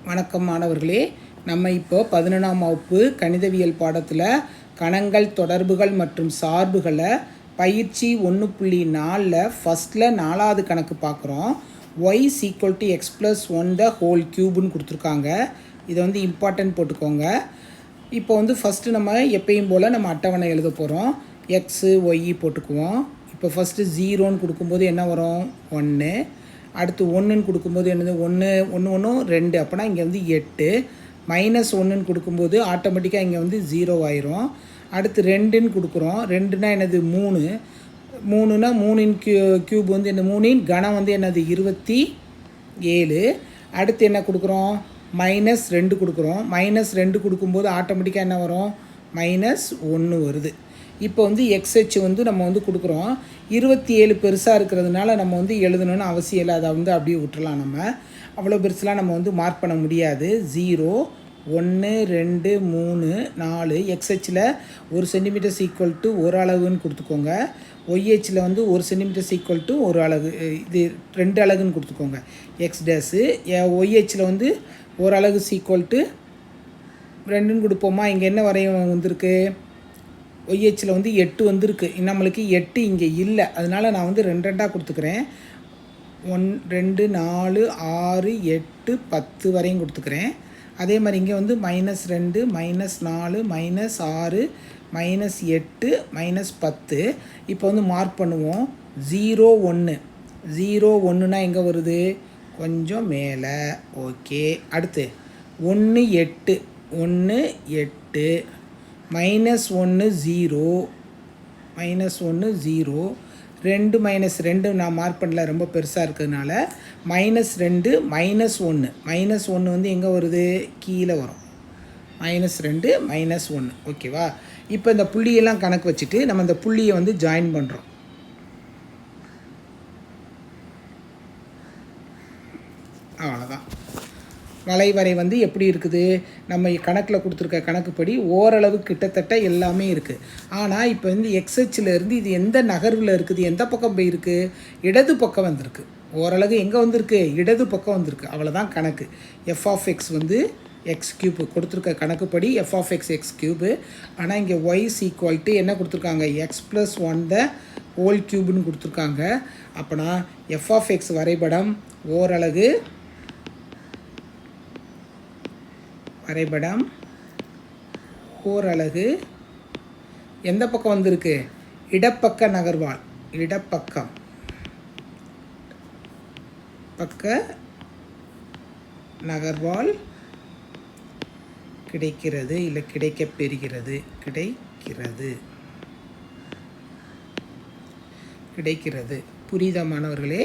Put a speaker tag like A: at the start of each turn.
A: வணக்கம் மாணவர்களே, நம்ம இப்போ 11ஆம் வகுப்பு கணிதவியல் பாடத்தில் கணங்கள், தொடர்புகள் மற்றும் சார்புகளை பயிற்சி 1.4ல் ஃபஸ்ட்டில் 4வது கணக்கு பார்க்குறோம். y = x + 1 the whole cubeன்னு கொடுத்துருக்காங்க. இதை வந்து இம்பார்ட்டன்ட் போட்டுக்கோங்க. இப்போ வந்து ஃபஸ்ட்டு நம்ம எப்பயும் போல் நம்ம அட்டவணை எழுத போகிறோம். எக்ஸு ஒய் போட்டுக்குவோம். இப்போ ஃபஸ்ட்டு 0ன்னு கொடுக்கும்போது என்ன வரும்? 1. அடுத்து 1ன்னு கொடுக்கும்போது என்னது? 1 1 1 2. அப்போனா இங்கே வந்து 8. -1ன்னு கொடுக்கும்போது ஆட்டோமேட்டிக்காக இங்கே வந்து 0 ஆயிரும். அடுத்து 2ன்னு கொடுக்குறோம். 2னா என்னது? 3. 3னா 3ன் கியூப் வந்து என்ன? 3ன் கணம் வந்து என்னது? 27. அடுத்து என்ன கொடுக்குறோம்? -2 கொடுக்குறோம். -2 கொடுக்கும்போது ஆட்டோமேட்டிக்காக என்ன வரும்? -1 வருது. இப்போ வந்து எக்ஸ்ஹெச் வந்து நம்ம வந்து கொடுக்குறோம். 27 பெருசாக இருக்கிறதுனால நம்ம வந்து எழுதணும்னு அவசியம் இல்லை. அதை வந்து அப்படியே விட்டுறலாம். நம்ம அவ்வளோ பெருசுலாம் நம்ம வந்து மார்க் பண்ண முடியாது. 0 1 2 3 4 எக்ஸ்ஹெச்சில் 1 சென்டிமீட்டர் = 1 அலகுன்னு கொடுத்துக்கோங்க. ஒய்ஹெச்சில் வந்து 1 சென்டிமீட்டர் = 1 அலகு, இது 2 அலகுன்னு கொடுத்துக்கோங்க. எக்ஸ் டேஸு ஒய்ஹெச்சில் வந்து 1 அலகு = 2ன்னு கொடுப்போமா? இங்கே என்ன வரையும் வந்திருக்கு? ஒய்ஹெச்சில் வந்து 8 வந்திருக்கு. நம்மளுக்கு 8 இங்கே இல்லை. அதனால் நான் வந்து 2 2 கொடுத்துக்கிறேன். 1 2 4 6 8 10 வரையும் கொடுத்துக்கிறேன். அதே மாதிரி இங்கே வந்து -2 -4 -6 -8 -10. இப்போ வந்து மார்க் பண்ணுவோம். 0 1 0 1னா எங்கே வருது? கொஞ்சம் மேலே. ஓகே. அடுத்து 1 8 1 8 -1 0 -1 0 2 -2 நான் மார்க் பண்ணல, ரொம்ப பெருசாக இருக்கிறதுனால. -2 -1 -1 வந்து எங்கே வருது? கீழே வரும். -2 -1. ஓகேவா? இப்போ இந்த புள்ளியெல்லாம் கணக்கு வச்சுட்டு நம்ம இந்த புள்ளியை வந்து ஜாயின் பண்ணுறோம். அவ்வளோதான். வளைவரை வந்து எப்படி இருக்குது? நம்ம கணக்கில் கொடுத்துருக்க கணக்குப்படி ஓரளவு கிட்டத்தட்ட எல்லாமே இருக்குது. ஆனால் இப்போ வந்து எக்ஸ்ஹெச்சில் இருந்து இது எந்த நகர்வில் இருக்குது? எந்த பக்கம் போயிருக்கு? இடது பக்கம் வந்திருக்கு. ஓரளவு எங்கே வந்திருக்கு? இடது பக்கம் வந்திருக்கு. அவ்வளோதான் கணக்கு. f(x) வந்து x³ கொடுத்துருக்க கணக்குப்படி f(x) x³. ஆனால் இங்கே y = என்ன கொடுத்துருக்காங்க? x + 1 the whole cubeன்னு கொடுத்துருக்காங்க. அப்போனா f(x) வரைபடம் ஓரலகு எந்த பக்கம் வந்திருக்கு? இடப்பக்க நகர்வால். இடப்பக்கம் நகர்வால் கிடைக்கிறது, இல்லை கிடைக்கப்பெறுகிறது. கிடைக்கிறது. புரியுதா மாணவர்களே?